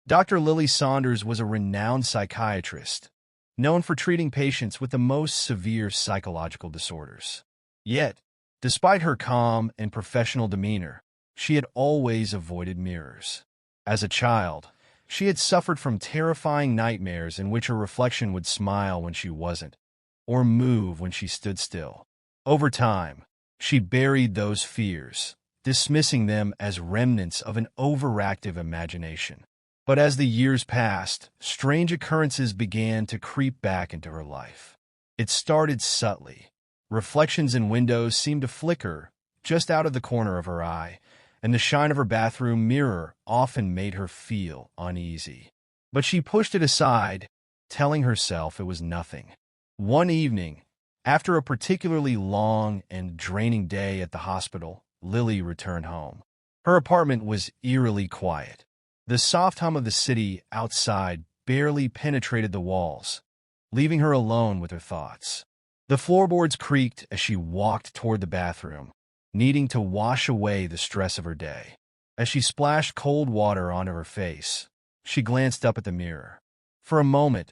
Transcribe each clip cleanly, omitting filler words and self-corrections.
Dr. Lily Saunders was a renowned psychiatrist, known for treating patients with the most severe psychological disorders. Yet, despite her calm and professional demeanor, she had always avoided mirrors. As a child, she had suffered from terrifying nightmares in which her reflection would smile when she wasn't, or move when she stood still. Over time, she buried those fears, dismissing them as remnants of an overactive imagination. But as the years passed, strange occurrences began to creep back into her life. It started subtly. Reflections in windows seemed to flicker just out of the corner of her eye, and the shine of her bathroom mirror often made her feel uneasy. But she pushed it aside, telling herself it was nothing. One evening, after a particularly long and draining day at the hospital, Lily returned home. Her apartment was eerily quiet. The soft hum of the city outside barely penetrated the walls, leaving her alone with her thoughts. The floorboards creaked as she walked toward the bathroom, needing to wash away the stress of her day. As she splashed cold water onto her face, she glanced up at the mirror. For a moment,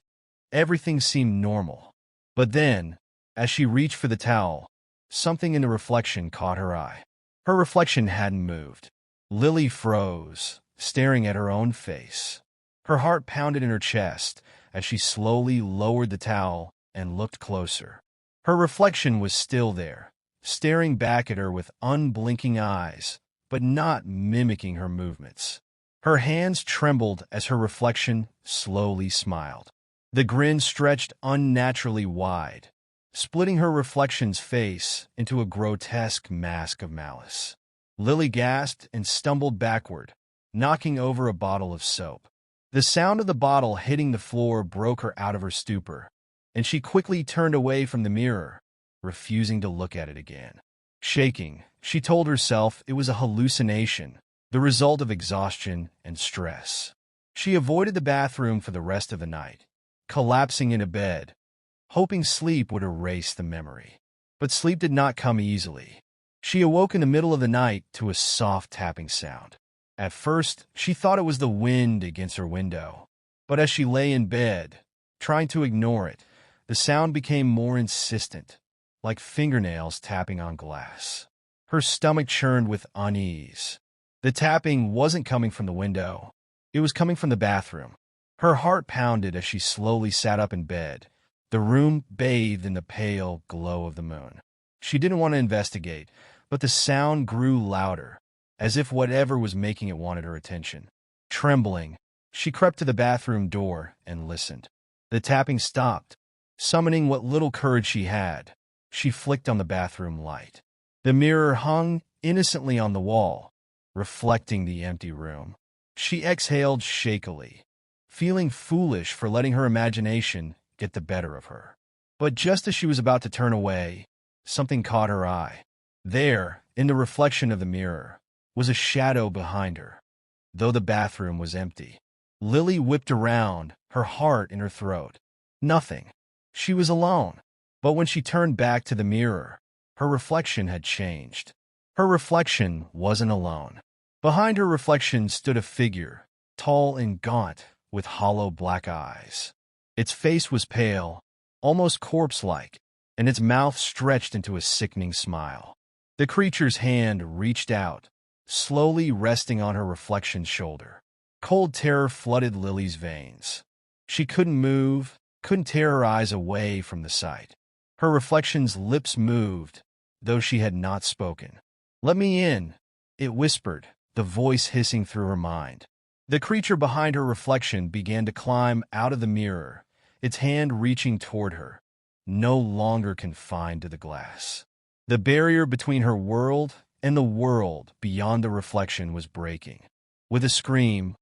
everything seemed normal. But then, as she reached for the towel, something in the reflection caught her eye. Her reflection hadn't moved. Lily froze, staring at her own face. Her heart pounded in her chest as she slowly lowered the towel and looked closer. Her reflection was still there, staring back at her with unblinking eyes, but not mimicking her movements. Her hands trembled as her reflection slowly smiled. The grin stretched unnaturally wide, splitting her reflection's face into a grotesque mask of malice. Lily gasped and stumbled backward, knocking over a bottle of soap. The sound of the bottle hitting the floor broke her out of her stupor, and she quickly turned away from the mirror, refusing to look at it again. Shaking, she told herself it was a hallucination, the result of exhaustion and stress. She avoided the bathroom for the rest of the night, collapsing into bed, hoping sleep would erase the memory. But sleep did not come easily. She awoke in the middle of the night to a soft tapping sound. At first, she thought it was the wind against her window. But as she lay in bed, trying to ignore it, the sound became more insistent, like fingernails tapping on glass. Her stomach churned with unease. The tapping wasn't coming from the window. It was coming from the bathroom. Her heart pounded as she slowly sat up in bed, the room bathed in the pale glow of the moon. She didn't want to investigate, but the sound grew louder, as if whatever was making it wanted her attention. Trembling, she crept to the bathroom door and listened. The tapping stopped. Summoning what little courage she had, she flicked on the bathroom light. The mirror hung innocently on the wall, reflecting the empty room. She exhaled shakily, feeling foolish for letting her imagination get the better of her. But just as she was about to turn away, something caught her eye. There, in the reflection of the mirror, was a shadow behind her, though the bathroom was empty. Lily whipped around, her heart in her throat. Nothing. She was alone. But when she turned back to the mirror, her reflection had changed. Her reflection wasn't alone. Behind her reflection stood a figure, tall and gaunt, with hollow black eyes. Its face was pale, almost corpse-like, and its mouth stretched into a sickening smile. The creature's hand reached out, slowly resting on her reflection's shoulder. Cold terror flooded Lily's veins. She couldn't move, couldn't tear her eyes away from the sight. Her reflection's lips moved, though she had not spoken. "Let me in," it whispered, the voice hissing through her mind. The creature behind her reflection began to climb out of the mirror, its hand reaching toward her, no longer confined to the glass. The barrier between her world and the world beyond the reflection was breaking. With a scream,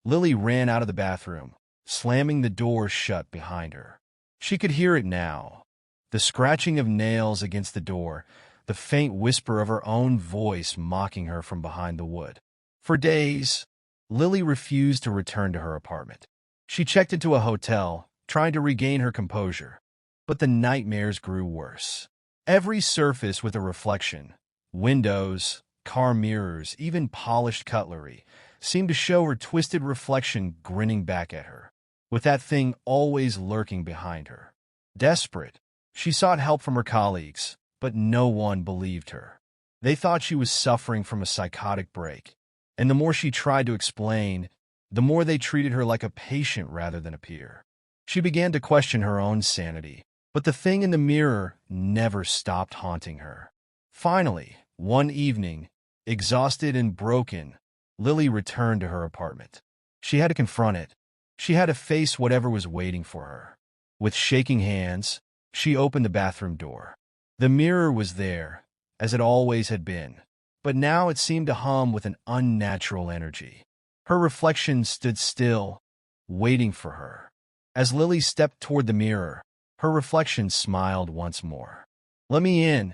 Lily ran out of the bathroom, slamming the door shut behind her. She could hear it now, the scratching of nails against the door, the faint whisper of her own voice mocking her from behind the wood. For days, Lily refused to return to her apartment. She checked into a hotel, trying to regain her composure, but the nightmares grew worse. Every surface with a reflection, windows, car mirrors, even polished cutlery, seemed to show her twisted reflection grinning back at her, with that thing always lurking behind her. Desperate, she sought help from her colleagues, but no one believed her. They thought she was suffering from a psychotic break, and the more she tried to explain, the more they treated her like a patient rather than a peer. She began to question her own sanity, but the thing in the mirror never stopped haunting her. Finally, one evening, exhausted and broken, Lily returned to her apartment. She had to confront it. She had to face whatever was waiting for her. With shaking hands, she opened the bathroom door. The mirror was there, as it always had been, but now it seemed to hum with an unnatural energy. Her reflection stood still, waiting for her. As Lily stepped toward the mirror, her reflection smiled once more. "Let me in,"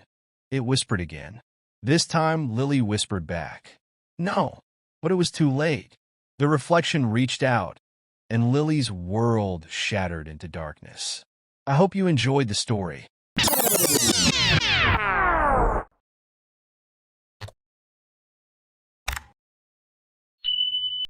it whispered again. This time, Lily whispered back, "No," but it was too late. The reflection reached out, and Lily's world shattered into darkness. I hope you enjoyed the story.